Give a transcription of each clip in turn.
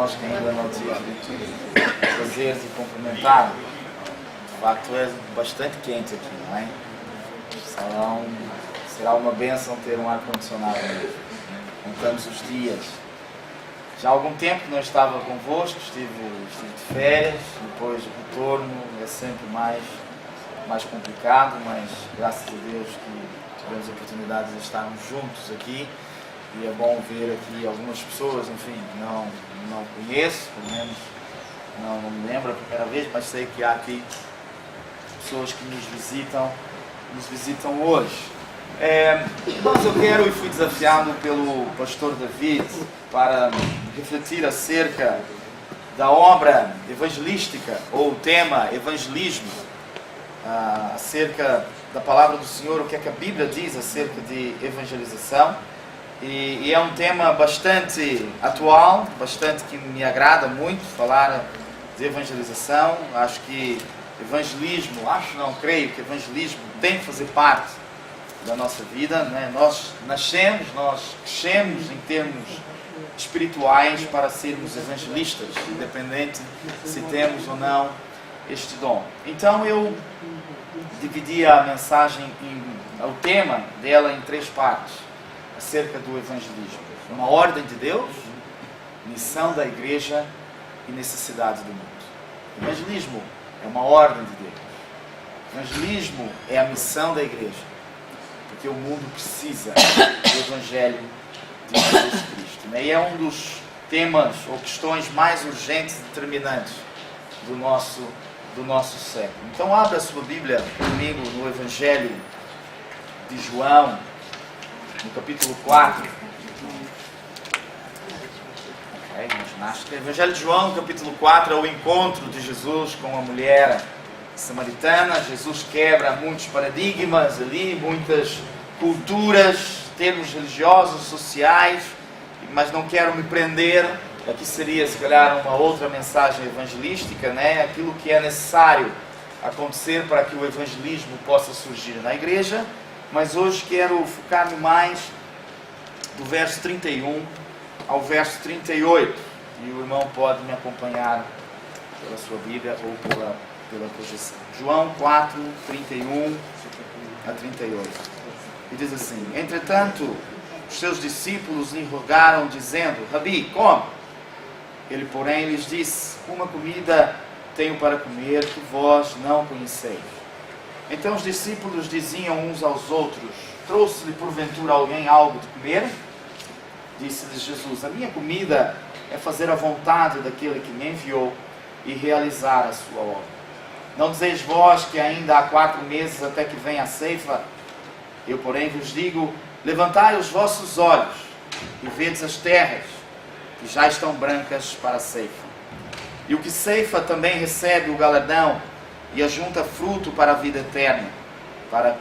irmãos que ainda não tive prazer de cumprimentar. De facto é bastante quente aqui, não é? Será uma bênção ter um ar-condicionado mesmo. Contamos os dias. Já há algum tempo que não estava convosco, estive de férias, depois o retorno é sempre mais complicado, mas graças a Deus que tivemos a oportunidade de estarmos juntos aqui e é bom ver aqui algumas pessoas, enfim, não conheço, pelo menos não me lembro a primeira vez, mas sei que há aqui pessoas que nos visitam hoje. Mas eu quero e fui desafiado pelo pastor David para refletir acerca da obra evangelística, ou o tema evangelismo, acerca da palavra do Senhor, o que é que a Bíblia diz acerca de evangelização. E é um tema bastante atual, bastante que me agrada muito falar de evangelização. Acho que creio que evangelismo tem que fazer parte da nossa vida, né? Nós crescemos em termos espirituais para sermos evangelistas, independente se temos ou não este dom. Então eu dividi a mensagem, o tema dela em 3 partes, acerca do evangelismo. Uma ordem de Deus, missão da igreja e necessidade do mundo. O evangelismo é uma ordem de Deus. O evangelismo é a missão da igreja, porque o mundo precisa do evangelho de Jesus Cristo. E é um dos temas ou questões mais urgentes e determinantes do nosso século. Então abra a sua Bíblia comigo no Evangelho de João, no capítulo 4. O Evangelho de João, no capítulo 4, é o encontro de Jesus com a mulher samaritana. Jesus quebra muitos paradigmas ali, muitas culturas, termos religiosos, sociais, mas não quero me prender. Aqui seria, se calhar, uma outra mensagem evangelística, né? Aquilo que é necessário acontecer para que o evangelismo possa surgir na igreja. Mas hoje quero focar-me mais do verso 31 ao verso 38. E o irmão pode me acompanhar pela sua Bíblia ou pela projeção. João 4, 31 a 38. E diz assim: Entretanto, os seus discípulos lhe rogaram, dizendo: Rabi, come. Ele, porém, lhes disse: Uma comida tenho para comer que vós não conheceis. Então os discípulos diziam uns aos outros: Trouxe-lhe porventura alguém algo de comer? Disse-lhes Jesus: A minha comida é fazer a vontade daquele que me enviou e realizar a sua obra. Não dizeis vós que ainda há 4 meses até que venha a ceifa? Eu, porém, vos digo: levantai os vossos olhos e vedes as terras, que já estão brancas para a ceifa. E o que ceifa também recebe o galardão e ajunta fruto para a vida eterna, para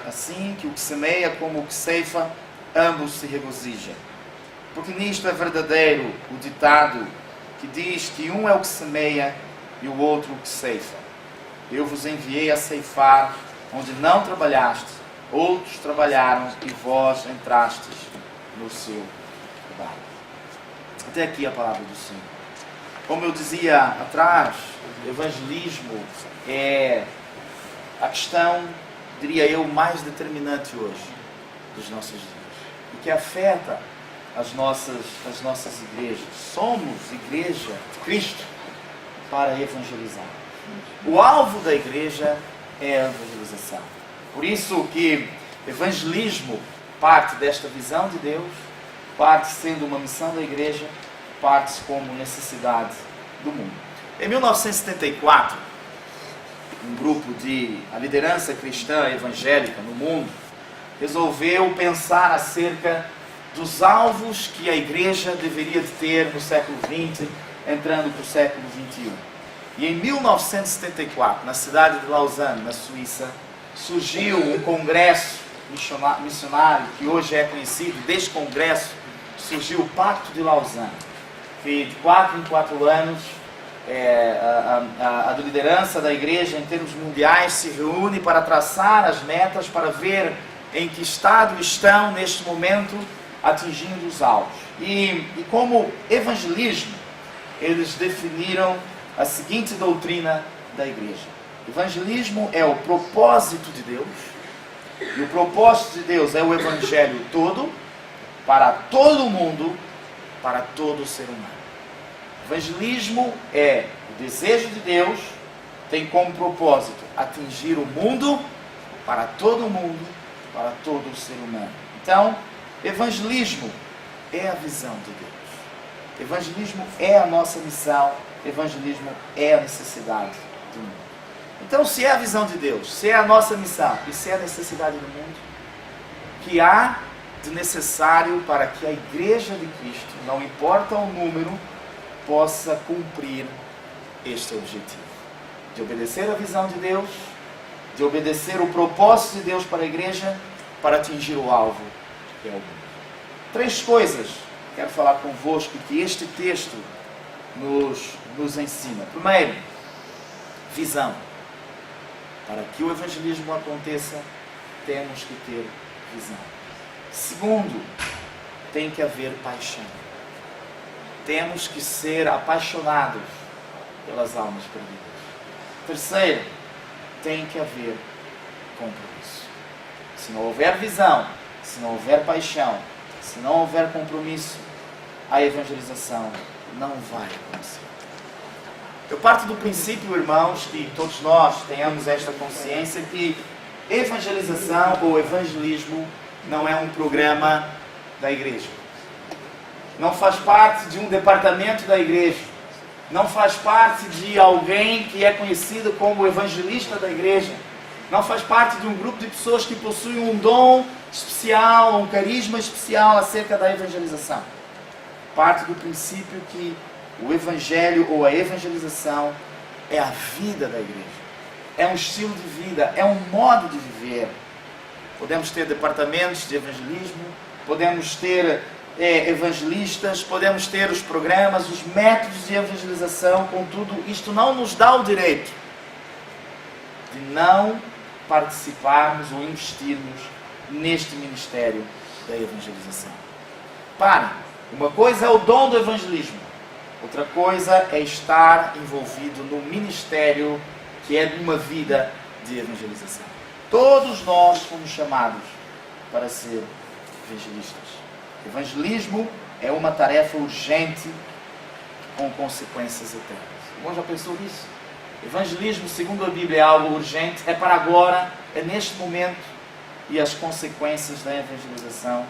assim que o que semeia como o que ceifa, ambos se regozijem. Porque nisto é verdadeiro o ditado que diz que um é o que semeia e o outro o que ceifa. Eu vos enviei a ceifar onde não trabalhastes, outros trabalharam e vós entrastes no seu trabalho. Até aqui a palavra do Senhor. Como eu dizia atrás, evangelismo é a questão, diria eu, mais determinante hoje dos nossos dias e que afeta as nossas igrejas. Somos igreja de Cristo para evangelizar. O alvo da igreja é a evangelização. Por isso que evangelismo parte desta visão de Deus, parte sendo uma missão da igreja, parte como necessidade do mundo. Em 1974, um grupo a liderança cristã evangélica no mundo resolveu pensar acerca dos alvos que a igreja deveria ter no século XX, entrando para o século XXI. E em 1974, na cidade de Lausanne, na Suíça, surgiu um congresso missionário que hoje é conhecido. Deste congresso surgiu o Pacto de Lausanne, que de 4 em 4 anos a liderança da igreja em termos mundiais se reúne para traçar as metas, para ver em que estado estão neste momento atingindo os alvos. E como evangelismo eles definiram a seguinte doutrina da igreja. Evangelismo é o propósito de Deus, e o propósito de Deus é o evangelho todo, para todo mundo, para todo ser humano. Evangelismo é o desejo de Deus, tem como propósito atingir o mundo, para todo mundo, para todo ser humano. Então, evangelismo é a visão de Deus. Evangelismo é a nossa missão, evangelismo é a necessidade do mundo. Então, se é a visão de Deus, se é a nossa missão e se é a necessidade do mundo, que há de necessário para que a Igreja de Cristo, não importa o número, possa cumprir este objetivo. De obedecer a visão de Deus, de obedecer o propósito de Deus para a Igreja, para atingir o alvo, que é o mundo. 3 coisas quero falar convosco que este texto nos ensina. Primeiro, visão. Para que o evangelismo aconteça, temos que ter visão. Segundo, tem que haver paixão. Temos que ser apaixonados pelas almas perdidas. Terceiro, tem que haver compromisso. Se não houver visão, se não houver paixão, se não houver compromisso, a evangelização não vai acontecer. Eu parto do princípio, irmãos, que todos nós tenhamos esta consciência que evangelização ou evangelismo não é um programa da igreja. Não faz parte de um departamento da igreja. Não faz parte de alguém que é conhecido como evangelista da igreja. Não faz parte de um grupo de pessoas que possuem um dom especial, um carisma especial acerca da evangelização. Parte do princípio que o evangelho ou a evangelização é a vida da igreja. É um estilo de vida, é um modo de viver. Podemos ter departamentos de evangelismo, podemos ter evangelistas, podemos ter os programas, os métodos de evangelização, contudo, isto não nos dá o direito de não participarmos ou investirmos neste ministério da evangelização. Uma coisa é o dom do evangelismo, outra coisa é estar envolvido no ministério que é uma vida de evangelização. Todos nós fomos chamados para ser evangelistas. Evangelismo é uma tarefa urgente com consequências eternas. O irmão já pensou nisso? Evangelismo, segundo a Bíblia, é algo urgente, é para agora, é neste momento, e as consequências da evangelização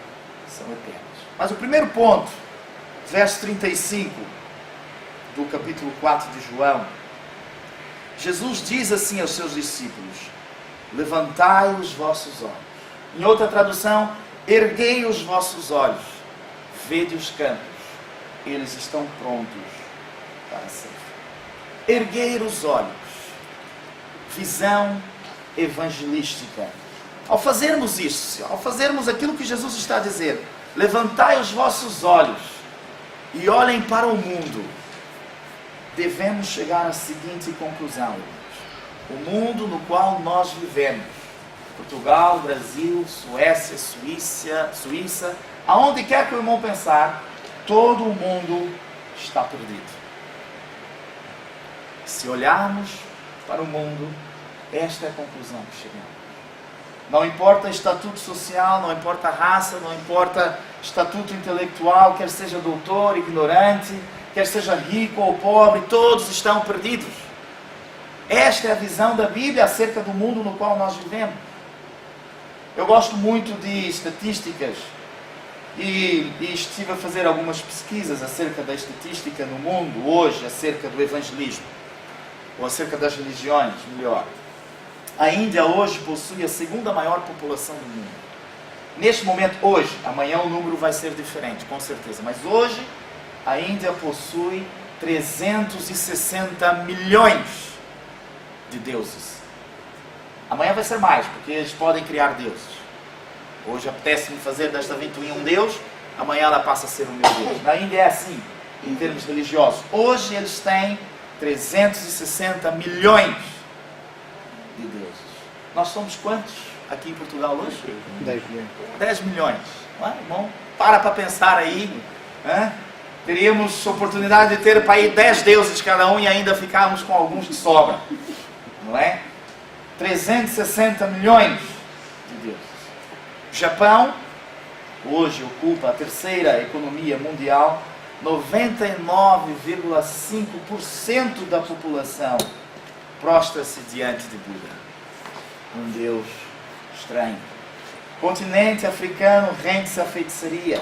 são eternas. Mas o primeiro ponto, verso 35 do capítulo 4 de João, Jesus diz assim aos seus discípulos: levantai os vossos olhos. Em outra tradução, erguei os vossos olhos, vede os campos, eles estão prontos para a ceifa. Erguer os olhos, visão evangelística. Ao fazermos isso, ao fazermos aquilo que Jesus está a dizer, levantai os vossos olhos e olhem para o mundo, devemos chegar à seguinte conclusão: o mundo no qual nós vivemos, Portugal, Brasil, Suécia, Suíça, aonde quer que o irmão pensar, todo o mundo está perdido. Se olharmos para o mundo, esta é a conclusão que chegamos. Não importa estatuto social, não importa raça, não importa estatuto intelectual, quer seja doutor, ignorante, quer seja rico ou pobre, todos estão perdidos. Esta é a visão da Bíblia acerca do mundo no qual nós vivemos. Eu gosto muito de estatísticas e estive a fazer algumas pesquisas acerca da estatística no mundo hoje, acerca do evangelismo, ou acerca das religiões, melhor. A Índia hoje possui a segunda maior população do mundo. Neste momento, hoje, amanhã o número vai ser diferente, com certeza, mas hoje a Índia possui 360 milhões de deuses. Amanhã vai ser mais, porque eles podem criar deuses. Hoje apetece-me fazer desta ventoinha um deus, amanhã ela passa a ser o meu Deus. Na Índia é assim, em termos religiosos. Hoje eles têm 360 milhões de deuses. Nós somos quantos aqui em Portugal hoje? 10 milhões. 10 milhões. Não é, irmão? Para pensar aí. teríamos oportunidade de ter para ir 10 deuses cada um e ainda ficarmos com alguns de sobra. Não é? 360 milhões de deuses. O Japão hoje ocupa a terceira economia mundial. 99,5% da população prostra-se diante de Buda, um Deus estranho. O continente africano rende-se à feitiçaria.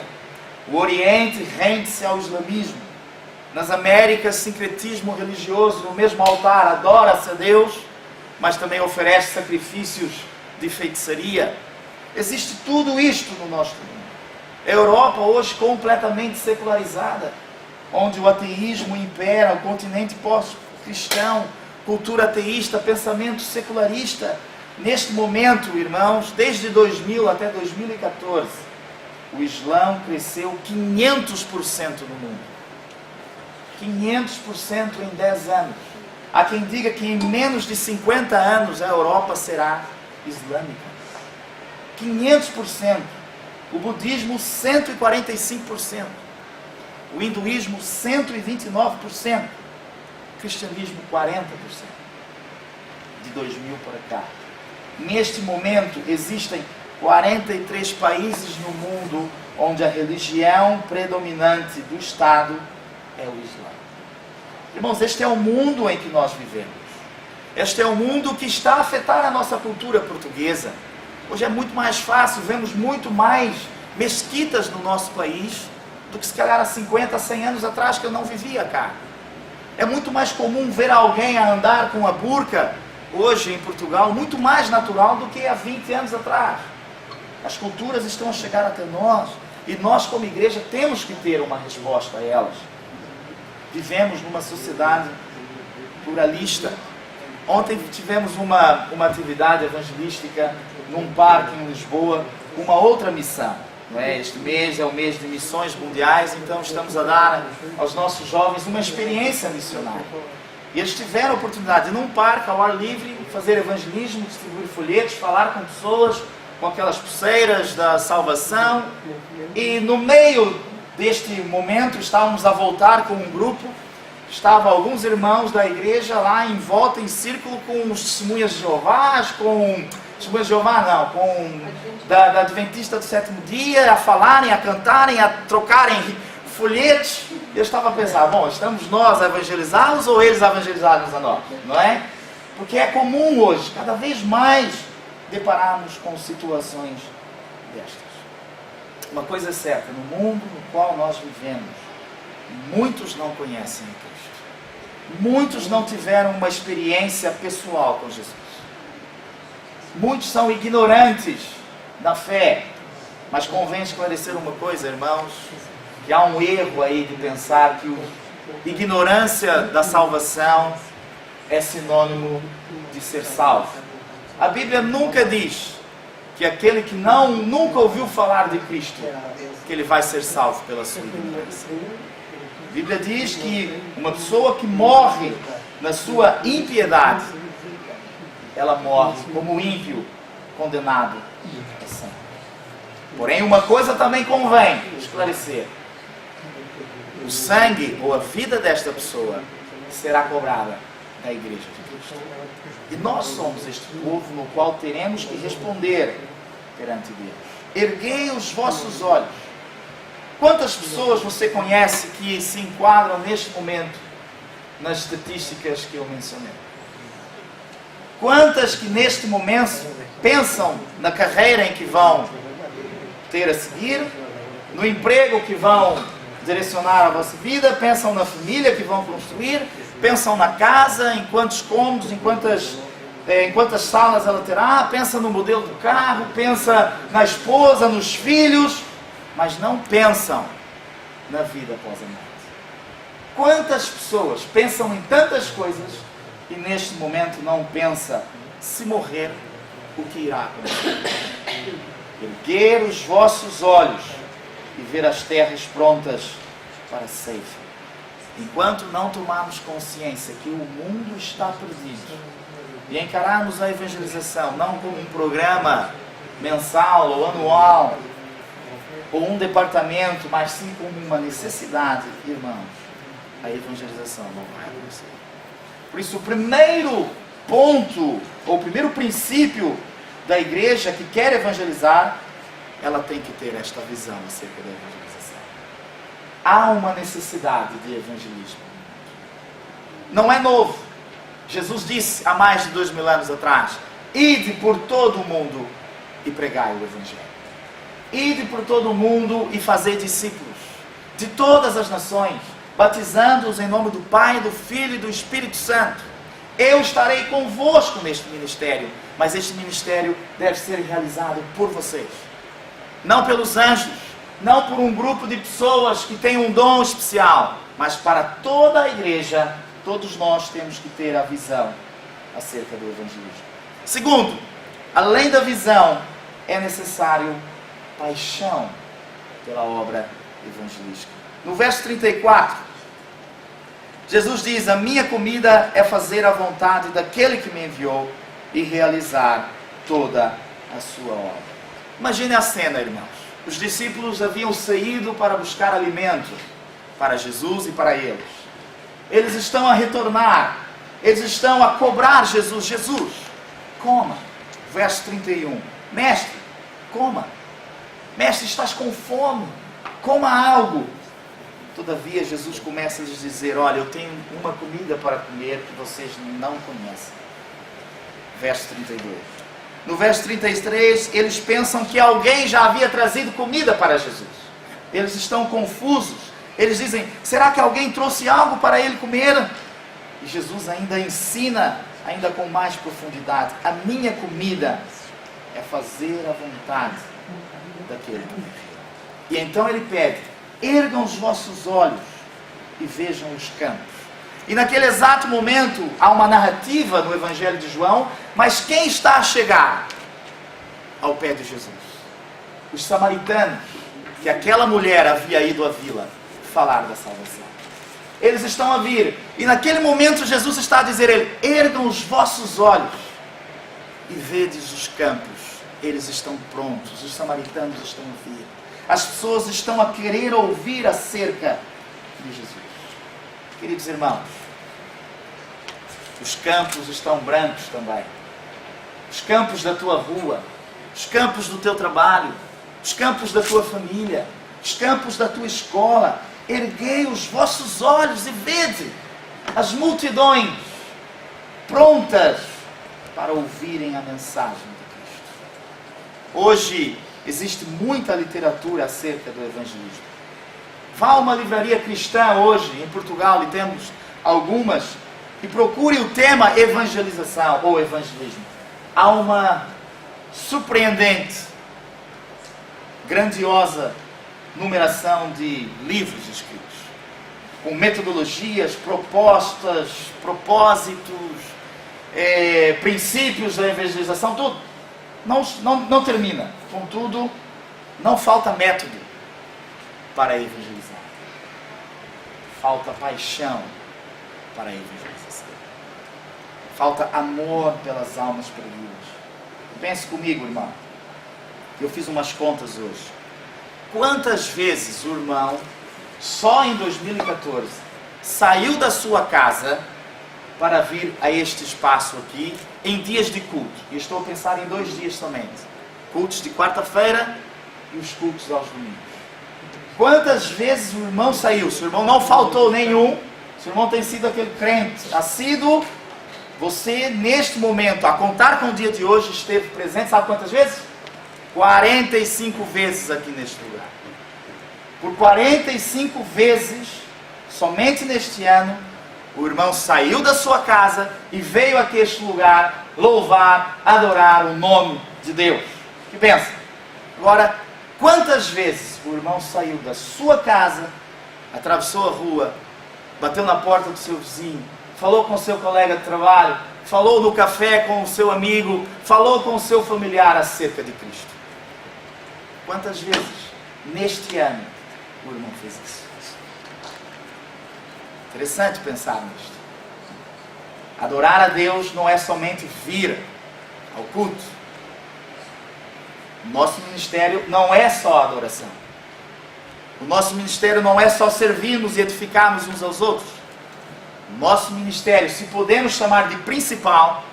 O Oriente rende-se ao islamismo. Nas Américas, sincretismo religioso. No mesmo altar adora-se a Deus, mas também oferece sacrifícios de feitiçaria. Existe tudo isto no nosso mundo. A Europa hoje completamente secularizada, onde o ateísmo impera, o continente pós-cristão, cultura ateísta, pensamento secularista. Neste momento, irmãos, desde 2000 até 2014, o Islã cresceu 500% no mundo. 500% em 10 anos. Há quem diga que em menos de 50 anos a Europa será islâmica. 500%. O budismo, 145%. O hinduísmo, 129%. O cristianismo, 40%. De 2000 para cá. Neste momento, existem 43 países no mundo onde a religião predominante do Estado é o Islã. Irmãos, este é o mundo em que nós vivemos. Este é o mundo que está a afetar a nossa cultura portuguesa. Hoje é muito mais fácil, vemos muito mais mesquitas no nosso país do que se calhar há 50, 100 anos atrás, que eu não vivia cá. É muito mais comum ver alguém a andar com a burca, hoje em Portugal, muito mais natural do que há 20 anos atrás. As culturas estão a chegar até nós, e nós como igreja temos que ter uma resposta a elas. Vivemos numa sociedade pluralista. Ontem tivemos uma atividade evangelística num parque em Lisboa, uma outra missão. Não é? Este mês é o mês de missões mundiais, então estamos a dar aos nossos jovens uma experiência missionária. E eles tiveram a oportunidade de, num parque, ao ar livre, fazer evangelismo, distribuir folhetos, falar com pessoas, com aquelas pulseiras da salvação. E no meio deste momento, estávamos a voltar com um grupo, estavam alguns irmãos da igreja lá em volta, em círculo, com os testemunhas de Jeová, testemunhas de Jeová não, da Adventista do Sétimo Dia, a falarem, a cantarem, a trocarem folhetos. Eu estava a pensar, bom, estamos nós a evangelizá-los ou eles a evangelizar-nos a nós, não é? Porque é comum hoje, cada vez mais, depararmos com situações destas. Uma coisa é certa, no mundo no qual nós vivemos, muitos não conhecem Cristo. Muitos não tiveram uma experiência pessoal com Jesus. Muitos são ignorantes da fé. Mas convém esclarecer uma coisa, irmãos, que há um erro aí de pensar que a ignorância da salvação é sinônimo de ser salvo. A Bíblia nunca diz que aquele que nunca ouviu falar de Cristo, que ele vai ser salvo pela sua ignorância. A Bíblia diz que uma pessoa que morre na sua impiedade, ela morre como ímpio, condenado a sempre. Porém, uma coisa também convém esclarecer: o sangue ou a vida desta pessoa será cobrada da igreja de Cristo. E nós somos este povo no qual teremos que responder perante Deus. Erguei os vossos olhos. Quantas pessoas você conhece que se enquadram neste momento nas estatísticas que eu mencionei? Quantas que neste momento pensam na carreira em que vão ter a seguir, no emprego que vão direcionar a vossa vida, pensam na família que vão construir, pensam na casa, em quantos cômodos, em quantas salas ela terá, pensa no modelo do carro, pensa na esposa, nos filhos, mas não pensam na vida após a morte. Quantas pessoas pensam em tantas coisas e neste momento não pensa, se morrer, o que irá acontecer? Erguer os vossos olhos e ver as terras prontas para a ceifa. Enquanto não tomarmos consciência que o mundo está perdido e encararmos a evangelização não como um programa mensal ou anual, ou um departamento, mas sim como uma necessidade, irmãos, a evangelização não vai acontecer. Por isso, o primeiro ponto, ou o primeiro princípio da igreja que quer evangelizar, ela tem que ter esta visão acerca da evangelização. Há uma necessidade de evangelismo. Não é novo. Jesus disse há mais de 2000 anos atrás: ide por todo o mundo e pregai o evangelho. Ide por todo o mundo e fazei discípulos de todas as nações, batizando-os em nome do Pai, do Filho e do Espírito Santo. Eu estarei convosco neste ministério, mas este ministério deve ser realizado por vocês. Não pelos anjos, não por um grupo de pessoas que têm um dom especial, mas para toda a igreja. Todos nós temos que ter a visão acerca do evangelismo. Segundo, além da visão, é necessário paixão pela obra evangelística. No verso 34, Jesus diz: a minha comida é fazer a vontade daquele que me enviou e realizar toda a sua obra. Imagine a cena, irmãos. Os discípulos haviam saído para buscar alimento para Jesus e para eles. Eles estão a retornar, eles estão a cobrar Jesus: Jesus, coma. Verso 31, mestre, coma. Mestre, estás com fome, coma algo. Todavia Jesus começa a lhes dizer: olha, eu tenho uma comida para comer que vocês não conhecem. Verso 32. No verso 33, eles pensam que alguém já havia trazido comida para Jesus. Eles estão confusos. Eles dizem: será que alguém trouxe algo para ele comer? E Jesus ainda ensina, ainda com mais profundidade: a minha comida é fazer a vontade daquele que me enviou. E então ele pede: ergam os vossos olhos e vejam os campos. E naquele exato momento há uma narrativa no Evangelho de João, mas quem está a chegar ao pé de Jesus? Os samaritanos, que aquela mulher havia ido à vila falar da salvação. Eles estão a vir, e naquele momento Jesus está a dizer: ergam os vossos olhos e vedes os campos, eles estão prontos, os samaritanos estão a vir, as pessoas estão a querer ouvir acerca de Jesus. Queridos irmãos, os campos estão brancos também, os campos da tua rua, os campos do teu trabalho, os campos da tua família, os campos da tua escola. Erguei os vossos olhos e vede as multidões prontas para ouvirem a mensagem de Cristo. Hoje existe muita literatura acerca do evangelismo. Vá a uma livraria cristã hoje em Portugal, e temos algumas, e procure o tema evangelização ou evangelismo. Há uma surpreendente, grandiosa numeração de livros escritos, com metodologias, propostas, propósitos, princípios da evangelização, tudo. Não termina. Contudo, não falta método para evangelizar. Falta paixão para a evangelização. Falta amor pelas almas perdidas. Pense comigo, irmão. Eu fiz umas contas hoje. Quantas vezes o irmão, só em 2014, saiu da sua casa para vir a este espaço aqui em dias de culto? E estou a pensar em 2 dias somente. Cultos de quarta-feira e os cultos aos domingos. Quantas vezes o irmão saiu? Se o irmão não faltou nenhum, se o irmão tem sido aquele crente assíduo, você neste momento, a contar com o dia de hoje, esteve presente, sabe quantas vezes? 45 vezes aqui neste lugar. Por 45 vezes, somente neste ano, o irmão saiu da sua casa e veio aqui a este lugar louvar, adorar o nome de Deus. Que pensa? Agora, quantas vezes o irmão saiu da sua casa, atravessou a rua, bateu na porta do seu vizinho, falou com o seu colega de trabalho, falou no café com o seu amigo, falou com o seu familiar acerca de Cristo? Quantas vezes neste ano o irmão fez isso? Interessante pensar nisto. Adorar a Deus não é somente vir ao culto. Nosso ministério não é só adoração. O nosso ministério não é só servirmos e edificarmos uns aos outros. O nosso ministério, se podemos chamar de principal,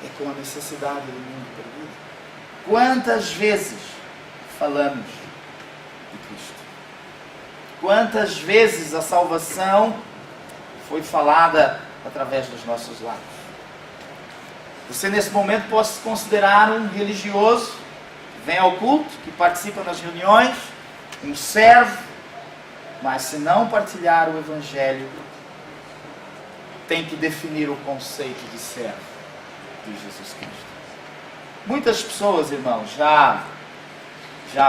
é com a necessidade do mundo perdido. Quantas vezes falamos de Cristo? Quantas vezes a salvação foi falada através dos nossos lábios? Você nesse momento pode se considerar um religioso, que vem ao culto, que participa das reuniões, um servo, mas se não partilhar o Evangelho, tem que definir o conceito de servo de Jesus Cristo. Muitas pessoas, irmãos, já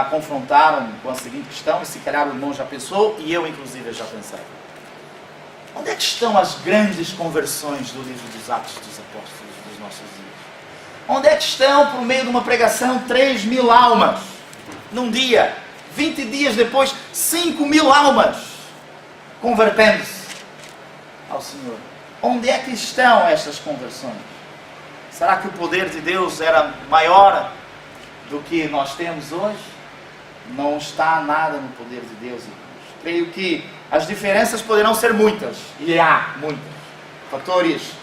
confrontaram com a seguinte questão, e se calhar o irmão já pensou, e eu inclusive já pensei. Onde é que estão as grandes conversões do livro dos Atos dos Apóstolos dos nossos dias? Onde é que estão, por meio de uma pregação, 3.000 almas num dia? 20 dias depois, 5.000 almas convertendo-se ao Senhor. Onde é que estão estas conversões? Será que o poder de Deus era maior do que nós temos hoje? Não está nada no poder de Deus, irmãos. Creio que as diferenças poderão ser muitas, e há muitas. Fatores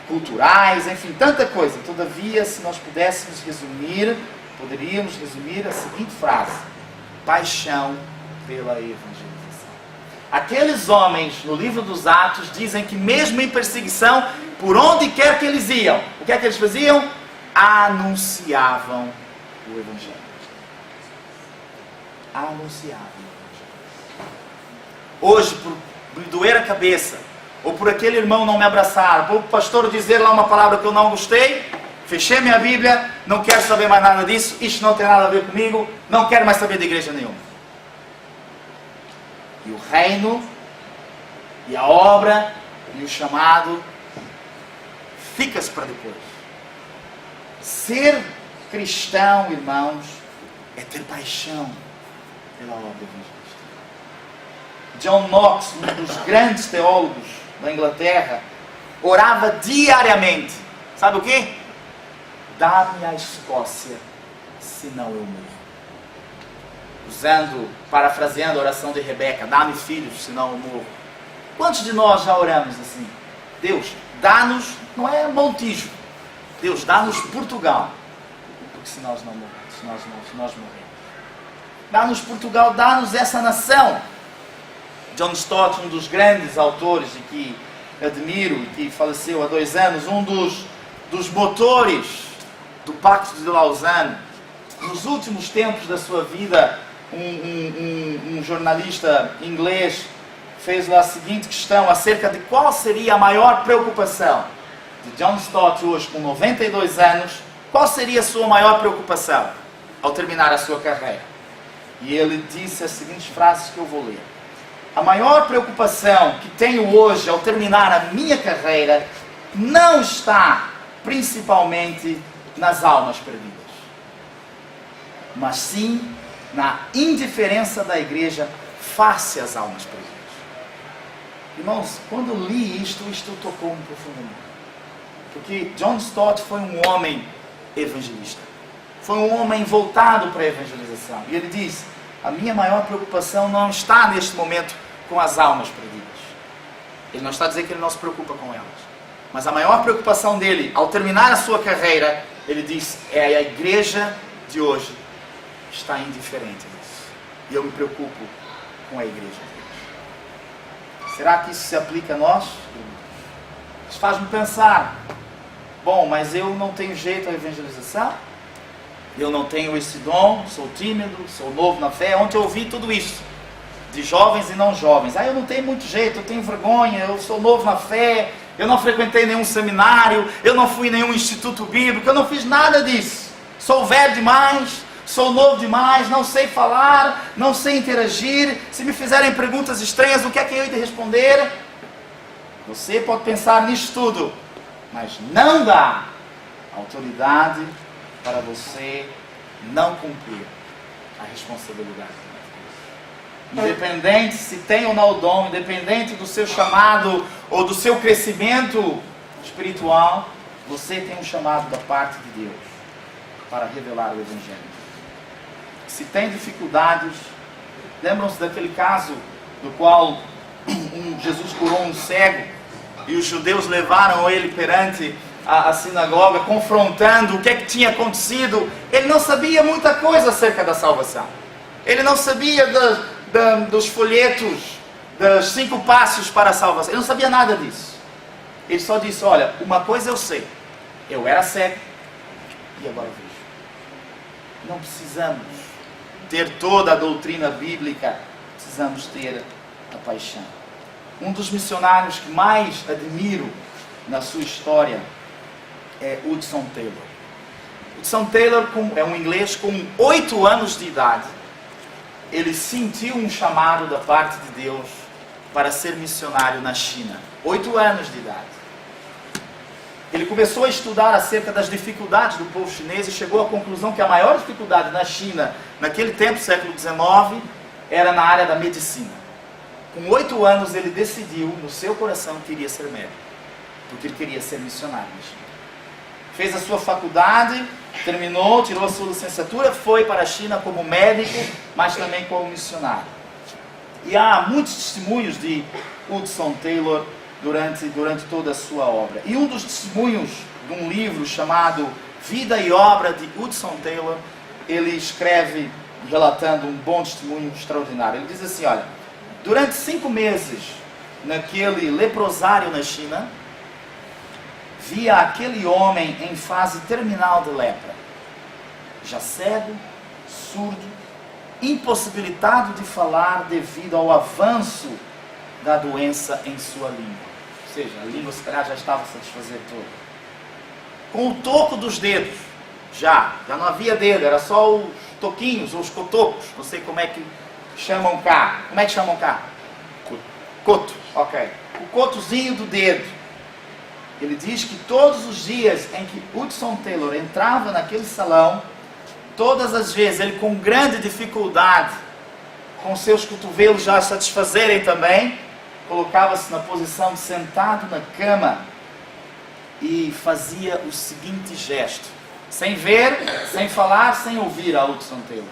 culturais, enfim, tanta coisa. Todavia, se nós pudéssemos resumir, poderíamos resumir a seguinte frase: paixão pela evangelização. Aqueles homens no livro dos Atos dizem que mesmo em perseguição, por onde quer que eles iam, o que é que eles faziam? Anunciavam o Evangelho. Anunciavam o Evangelho. Hoje, por me doer a cabeça, ou por aquele irmão não me abraçar, ou por o pastor dizer lá uma palavra que eu não gostei, fechei minha Bíblia, não quero saber mais nada disso, isto não tem nada a ver comigo, não quero mais saber de igreja nenhuma. E o reino, e a obra, e o chamado, fica-se para depois. Ser cristão, irmãos, é ter paixão pela obra evangelística. John Knox, um dos grandes teólogos da Inglaterra, orava diariamente. Sabe o quê? Dá-me a Escócia, senão eu morro. Parafraseando a oração de Rebeca, dá-me filhos, senão eu morro. Quantos de nós já oramos assim? Deus, dá-nos, não é Montijo, Deus, dá-nos Portugal, porque se nós não morremos, se nós morremos. Dá-nos Portugal, dá-nos essa nação. John Stott, um dos grandes autores e que admiro, e que faleceu há 2 anos, um dos motores do Pacto de Lausanne, nos últimos tempos da sua vida, um jornalista inglês fez lá a seguinte questão acerca de qual seria a maior preocupação de John Stott hoje, com 92 anos, qual seria a sua maior preocupação ao terminar a sua carreira. E ele disse as seguintes frases que eu vou ler: a maior preocupação que tenho hoje ao terminar a minha carreira não está principalmente nas almas perdidas, mas sim na indiferença da igreja face às almas perdidas. Irmãos, quando eu li isto tocou-me profundamente. Porque John Stott foi um homem evangelista. Foi um homem voltado para a evangelização. E ele diz: a minha maior preocupação não está neste momento com as almas perdidas. Ele não está a dizer que ele não se preocupa com elas. Mas a maior preocupação dele, ao terminar a sua carreira, ele diz, é a igreja de hoje está indiferente nisso. E eu me preocupo com a igreja de hoje. Será que isso se aplica a nós? Isso faz-me pensar, bom, mas eu não tenho jeito à evangelização? Eu não tenho esse dom, sou tímido, sou novo na fé. Ontem eu ouvi tudo isso, de jovens e não jovens. Eu não tenho muito jeito, eu tenho vergonha, eu sou novo na fé, eu não frequentei nenhum seminário, eu não fui em nenhum instituto bíblico, eu não fiz nada disso. Sou velho demais, sou novo demais, não sei falar, não sei interagir. Se me fizerem perguntas estranhas, o que é que eu hei de responder? Você pode pensar nisso tudo, mas não dá autoridade para você não cumprir a responsabilidade. Independente se tem ou não o dom, independente do seu chamado ou do seu crescimento espiritual, você tem um chamado da parte de Deus para revelar o Evangelho. Se tem dificuldades, Lembram-se daquele caso do qual Jesus curou um cego e os judeus levaram ele perante a sinagoga, confrontando o que é que tinha acontecido. Ele não sabia muita coisa acerca da salvação. Ele não sabia dos folhetos, dos 5 passos para a salvação. Ele não sabia nada disso. Ele só disse, olha, uma coisa eu sei. Eu era cego e agora vejo. Não precisamos ter toda a doutrina bíblica. Precisamos ter a paixão. Um dos missionários que mais admiro na sua história é Hudson Taylor. Hudson Taylor é um inglês com 8 anos de idade. Ele sentiu um chamado da parte de Deus para ser missionário na China. 8 anos de idade. Ele começou a estudar acerca das dificuldades do povo chinês e chegou à conclusão que a maior dificuldade na China, naquele tempo, século XIX, era na área da medicina. Com 8 anos ele decidiu no seu coração que iria ser médico, porque ele queria ser missionário na China. Fez a sua faculdade, terminou, tirou a sua licenciatura, foi para a China como médico, mas também como missionário. E há muitos testemunhos de Hudson Taylor durante toda a sua obra. E um dos testemunhos de um livro chamado Vida e Obra de Hudson Taylor, ele escreve relatando um bom testemunho extraordinário. Ele diz assim, olha, durante 5 meses naquele leprosário na China, via aquele homem em fase terminal de lepra, já cego, surdo, impossibilitado de falar devido ao avanço da doença em sua língua. Ou seja, a língua se calhar já estava a satisfazer toda. Com o toco dos dedos, já não havia dedo, era só os toquinhos, ou os cotocos, não sei como é que chamam cá. Como é que chamam cá? Coto, ok. O cotozinho do dedo. Ele diz que todos os dias em que Hudson Taylor entrava naquele salão, todas as vezes ele com grande dificuldade, com seus cotovelos já a satisfazerem também, colocava-se na posição de sentado na cama e fazia o seguinte gesto, sem ver, sem falar, sem ouvir a Hudson Taylor.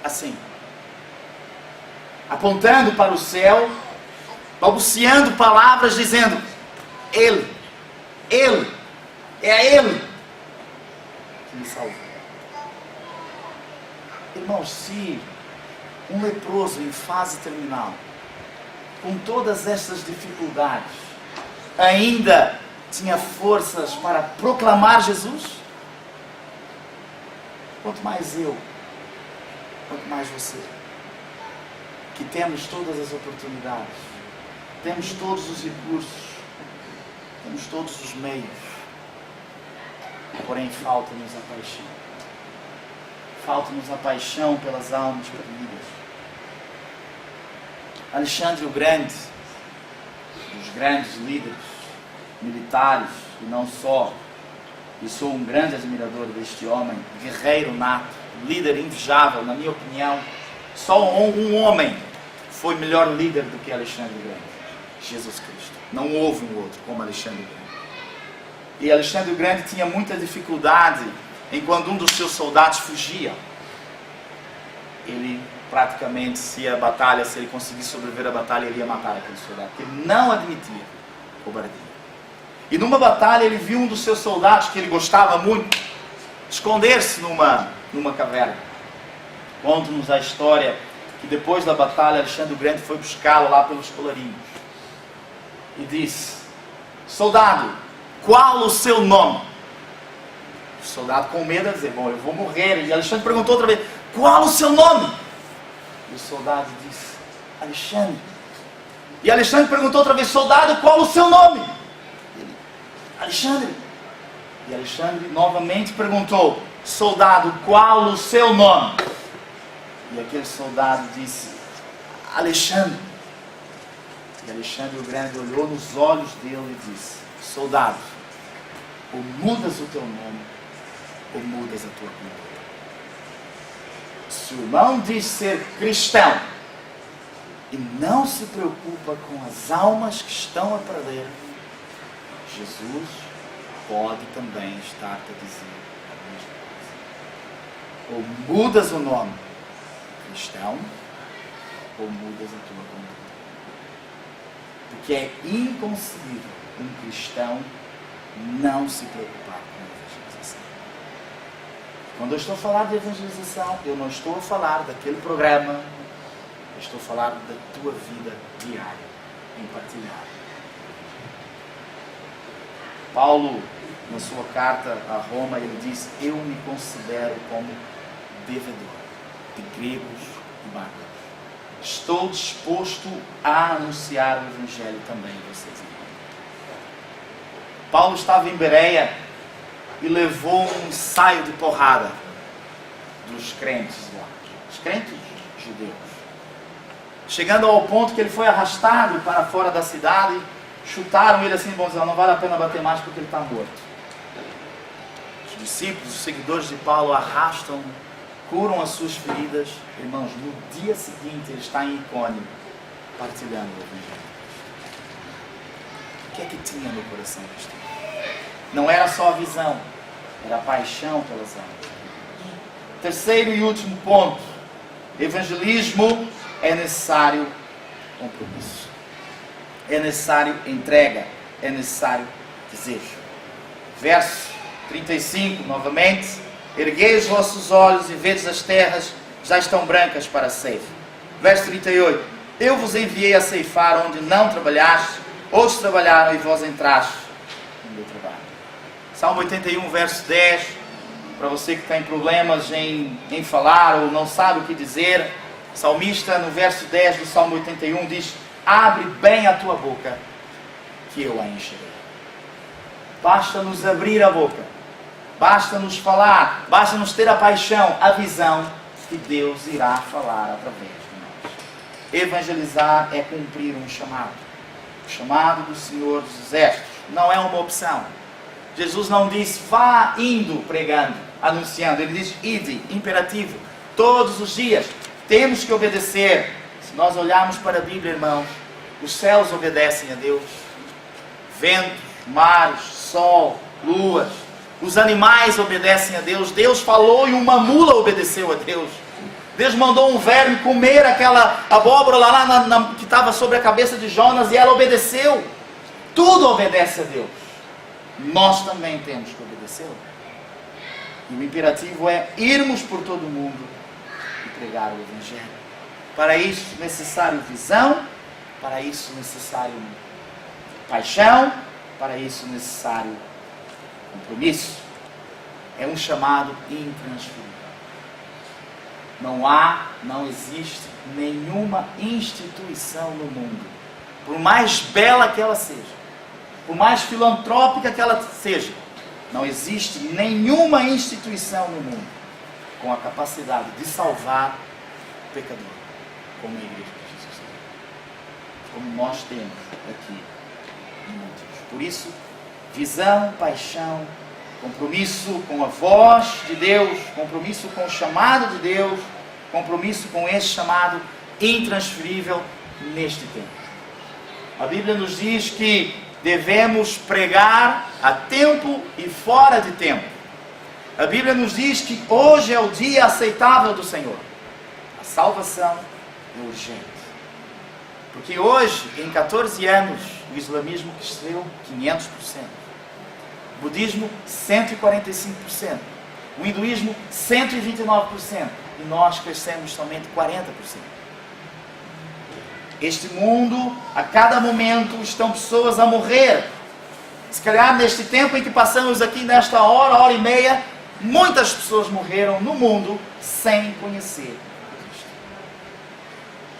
Assim, apontando para o céu, balbuciando palavras, dizendo, Ele, é a Ele que me salvou. Irmãos, se um leproso em fase terminal, com todas estas dificuldades, ainda tinha forças para proclamar Jesus, quanto mais eu, quanto mais você, que temos todas as oportunidades, temos todos os recursos, temos todos os meios, porém falta-nos a paixão. Falta-nos a paixão pelas almas perdidas. Alexandre o Grande, dos grandes líderes militares, e não só, e sou um grande admirador deste homem, guerreiro nato, líder invejável, na minha opinião. Só um homem foi melhor líder do que Alexandre o Grande, Jesus Cristo. Não houve um outro como Alexandre o Grande. E Alexandre o Grande tinha muita dificuldade enquanto um dos seus soldados fugia. Ele praticamente, se ele conseguisse sobreviver à batalha, ele ia matar aquele soldado, porque ele não admitia cobardia. E numa batalha ele viu um dos seus soldados, que ele gostava muito, esconder-se numa caverna. Conta-nos a história que depois da batalha, Alexandre o Grande foi buscá-lo lá pelos colarinhos e disse, soldado, qual o seu nome? O soldado com medo a dizer, bom, eu vou morrer. E Alexandre perguntou outra vez, qual o seu nome? E o soldado disse, Alexandre. E Alexandre perguntou outra vez, soldado, qual o seu nome? Ele, Alexandre. E Alexandre novamente perguntou, soldado, qual o seu nome? E aquele soldado disse, Alexandre. E Alexandre o Grande olhou nos olhos dele e disse, soldado, ou mudas o teu nome, ou mudas a tua cultura. Se o irmão diz ser cristão e não se preocupa com as almas que estão a perder, Jesus pode também estar a dizer a mesma coisa. Ou mudas o nome, cristão ou mudas a tua conduta. Porque é inconcebível um cristão não se preocupar com a evangelização. Quando eu estou a falar de evangelização, eu não estou a falar daquele programa, eu estou a falar da tua vida diária, em partilhar. Paulo, na sua carta a Roma, ele diz: eu me considero como devedor de gregos e bárbaros. Estou disposto a anunciar o Evangelho também a vocês. Paulo estava em Bereia e levou um ensaio de porrada dos crentes lá, os crentes judeus. Chegando ao ponto que ele foi arrastado para fora da cidade, chutaram ele assim: bom, não vale a pena bater mais porque ele está morto. Os discípulos, os seguidores de Paulo arrastam, curam as suas feridas. Irmãos, no dia seguinte ele está em Icônio, partilhando o Evangelho. O que é que tinha no coração deste homem? Não era só a visão, era a paixão pelas almas. Terceiro e último ponto: evangelismo é necessário compromisso, é necessário entrega, é necessário desejo. Verso 35, novamente: erguei os vossos olhos e vedes as terras já estão brancas para a ceifa. Verso 38: eu vos enviei a ceifar onde não trabalhaste, outros trabalharam e vós entraste no meu trabalho. Salmo 81, verso 10, para você que tem problemas em falar ou não sabe o que dizer, o salmista no verso 10 do Salmo 81 diz: abre bem a tua boca, que eu a encherei. Basta-nos abrir a boca, basta-nos falar, basta-nos ter a paixão, a visão, que Deus irá falar através de nós. Evangelizar é cumprir um chamado. O chamado do Senhor dos Exércitos não é uma opção. Jesus não diz vá indo pregando, anunciando. Ele diz ide, imperativo. Todos os dias temos que obedecer. Se nós olharmos para a Bíblia, irmãos, os céus obedecem a Deus. Ventos, mares, sol, luas. Os animais obedecem a Deus. Deus falou e uma mula obedeceu a Deus. Deus mandou um verme comer aquela abóbora lá que estava sobre a cabeça de Jonas e ela obedeceu. Tudo obedece a Deus. Nós também temos que obedecê-lo. E o imperativo é irmos por todo o mundo e pregar o Evangelho. Para isso necessário visão, para isso necessário paixão, para isso necessário compromisso. É um chamado intransferível. Não existe nenhuma instituição no mundo, por mais bela que ela seja, por mais filantrópica que ela seja, não existe nenhuma instituição no mundo com a capacidade de salvar o pecador, como a Igreja de Jesus, como nós temos aqui em Montes. Por isso, visão, paixão, compromisso com a voz de Deus, compromisso com o chamado de Deus, compromisso com esse chamado intransferível neste tempo. A Bíblia nos diz que devemos pregar a tempo e fora de tempo. A Bíblia nos diz que hoje é o dia aceitável do Senhor. A salvação é urgente. Porque hoje, em 14 anos, o islamismo cresceu 500%. O budismo, 145%. O hinduísmo, 129%. E nós crescemos somente 40%. Este mundo, a cada momento, estão pessoas a morrer. Se calhar neste tempo em que passamos aqui, nesta hora e meia, muitas pessoas morreram no mundo sem conhecer Cristo.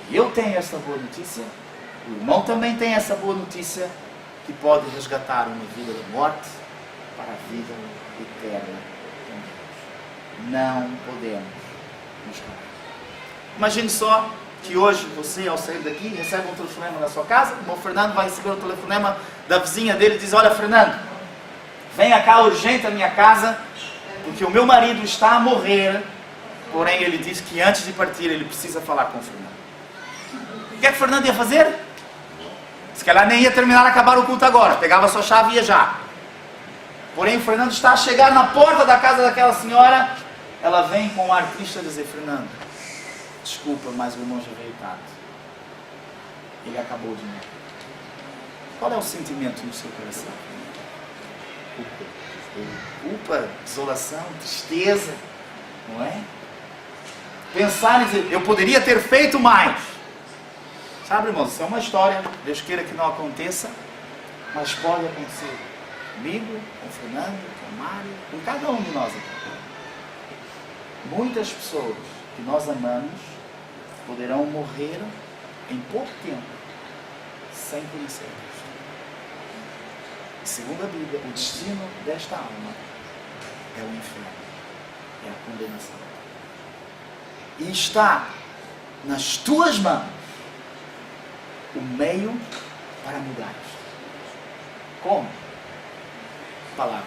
E eu tenho essa boa notícia, o irmão também tem essa boa notícia, que pode resgatar uma vida da morte para a vida eterna com Deus. Não podemos nos calar. Imagine só que hoje você, ao sair daqui, recebe um telefonema na sua casa. O irmão Fernando vai receber o telefonema da vizinha dele e diz: olha, Fernando, venha cá urgente à minha casa, porque o meu marido está a morrer, porém ele diz que antes de partir ele precisa falar com o Fernando. O que é que o Fernando ia fazer? Se calhar nem ia terminar, acabar o culto agora, pegava a sua chave e ia já. Porém o Fernando está a chegar na porta da casa daquela senhora. Ela vem com um ar triste a dizer: Fernando, desculpa, mas o irmão já veio tarde. Ele acabou de morrer. Qual é o sentimento no seu coração? Culpa, desolação, tristeza, não é? Pensar em dizer, eu poderia ter feito mais. Sabe, irmãos, isso é uma história, Deus queira que não aconteça, mas pode acontecer comigo, com o Fernando, com o Mário, com cada um de nós aqui. Muitas pessoas que nós amamos poderão morrer em pouco tempo sem conhecer Cristo. Segundo a Bíblia, o destino desta alma é o inferno, é a condenação. E está nas tuas mãos o meio para mudar isto. Como? Palavra.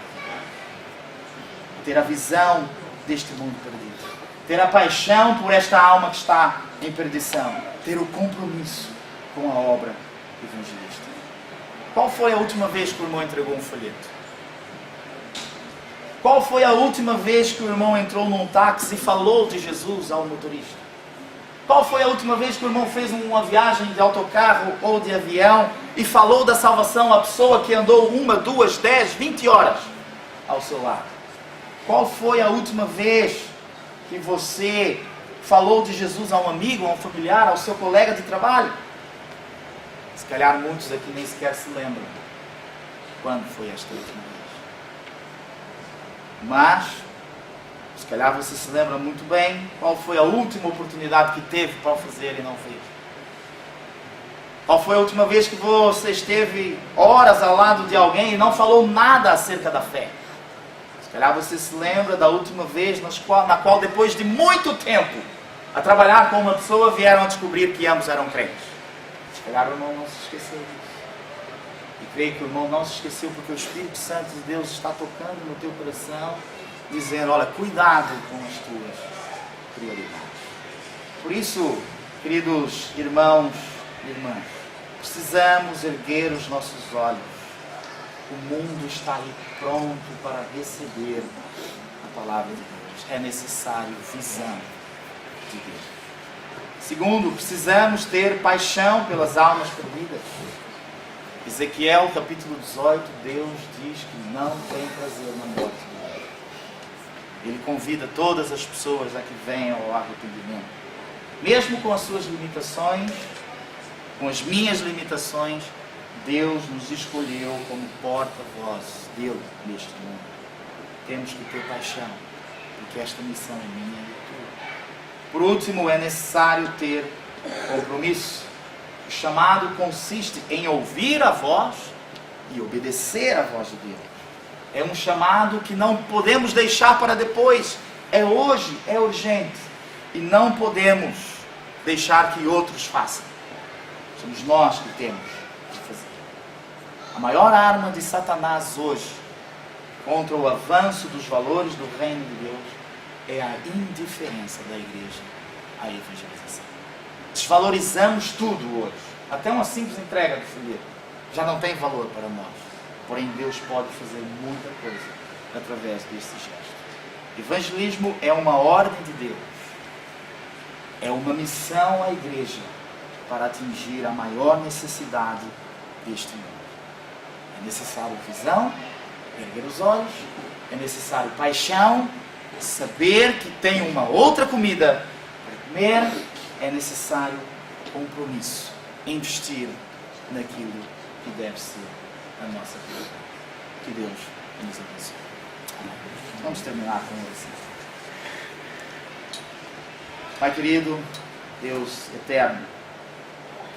Ter a visão deste mundo perdido. Ter a paixão por esta alma que está em perdição. Ter o compromisso com a obra evangelística. Qual foi a última vez que o irmão entregou um folheto? Qual foi a última vez que o irmão entrou num táxi e falou de Jesus ao motorista? Qual foi a última vez que o irmão fez uma viagem de autocarro ou de avião e falou da salvação à pessoa que andou 1, 2, 10, 20 horas ao seu lado? Qual foi a última vez que você falou de Jesus a um amigo, a um familiar, ao seu colega de trabalho? Se calhar muitos aqui nem sequer se lembram quando foi esta última vez. Mas, se calhar você se lembra muito bem qual foi a última oportunidade que teve para o fazer e não fez. Qual foi a última vez que você esteve horas ao lado de alguém e não falou nada acerca da fé. Se calhar você se lembra da última vez na qual depois de muito tempo a trabalhar com uma pessoa vieram a descobrir que ambos eram crentes. Se calhar o irmão não se esqueceu disso. E creio que o irmão não se esqueceu porque o Espírito Santo de Deus está tocando no teu coração, dizendo, olha, cuidado com as tuas prioridades. Por isso, queridos irmãos e irmãs, precisamos erguer os nossos olhos. O mundo está aí pronto para receber a palavra de Deus. É necessário visão de Deus. Segundo, precisamos ter paixão pelas almas perdidas. Ezequiel capítulo 18, Deus diz que não tem prazer na morte do homem. Ele convida todas as pessoas a que venham ao arrependimento. Mesmo com as suas limitações, com as minhas limitações, Deus nos escolheu como porta-voz dele neste mundo. Temos que ter paixão, porque esta missão é minha e tua. Por último, é necessário ter compromisso. O chamado consiste em ouvir a voz e obedecer à voz de Deus. É um chamado que não podemos deixar para depois. É hoje, é urgente. E não podemos deixar que outros façam. Somos nós que temos de fazer. A maior arma de Satanás hoje contra o avanço dos valores do reino de Deus é a indiferença da igreja à evangelização. Desvalorizamos tudo hoje. Até uma simples entrega de folheto já não tem valor para nós. Porém, Deus pode fazer muita coisa através desse gesto. Evangelismo é uma ordem de Deus. É uma missão à igreja para atingir a maior necessidade deste mundo. É necessário visão, erguer os olhos, é necessário paixão, saber que tem uma outra comida para comer, é necessário compromisso, investir naquilo que deve ser a nossa vida. Que Deus nos abençoe. Amém. Vamos terminar com oração. Pai querido, Deus eterno,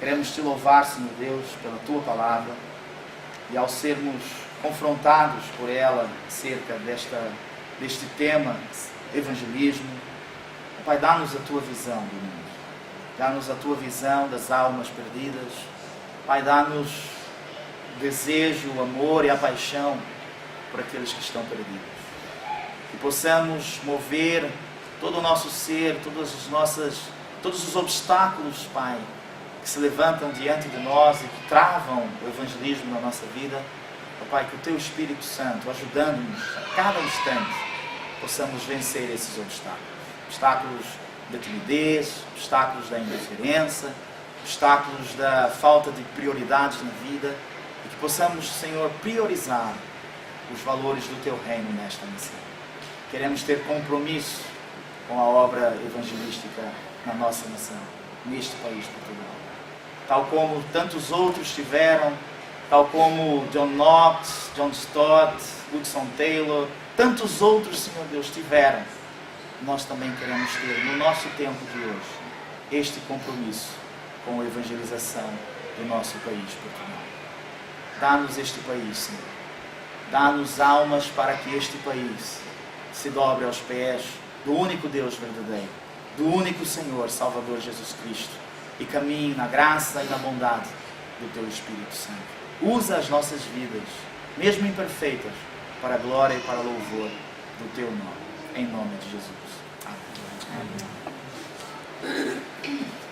queremos te louvar, Senhor Deus, pela tua palavra, e ao sermos confrontados por ela acerca deste tema, evangelismo, Pai, dá-nos a tua visão do mundo, dá-nos a tua visão das almas perdidas, Pai, dá-nos o desejo, o amor e a paixão por aqueles que estão perdidos, que possamos mover todo o nosso ser, todos os obstáculos, Pai, que se levantam diante de nós e que travam o evangelismo na nossa vida. Ó Pai, que o Teu Espírito Santo, ajudando-nos a cada instante, possamos vencer esses obstáculos. Obstáculos da timidez, obstáculos da indiferença, obstáculos da falta de prioridades na vida, e que possamos, Senhor, priorizar os valores do Teu reino nesta nação. Queremos ter compromisso com a obra evangelística na nossa nação, neste país, Portugal. Tal como tantos outros tiveram, tal como John Knox, John Stott, Hudson Taylor, tantos outros, Senhor Deus, tiveram. Nós também queremos ter, no nosso tempo de hoje, este compromisso com a evangelização do nosso país, Portugal. Dá-nos este país, Senhor. Dá-nos almas para que este país se dobre aos pés do único Deus verdadeiro, do único Senhor, Salvador Jesus Cristo, e caminhe na graça e na bondade do Teu Espírito Santo. Usa as nossas vidas, mesmo imperfeitas, para a glória e para o louvor do Teu nome. Em nome de Jesus. Amém. Amém.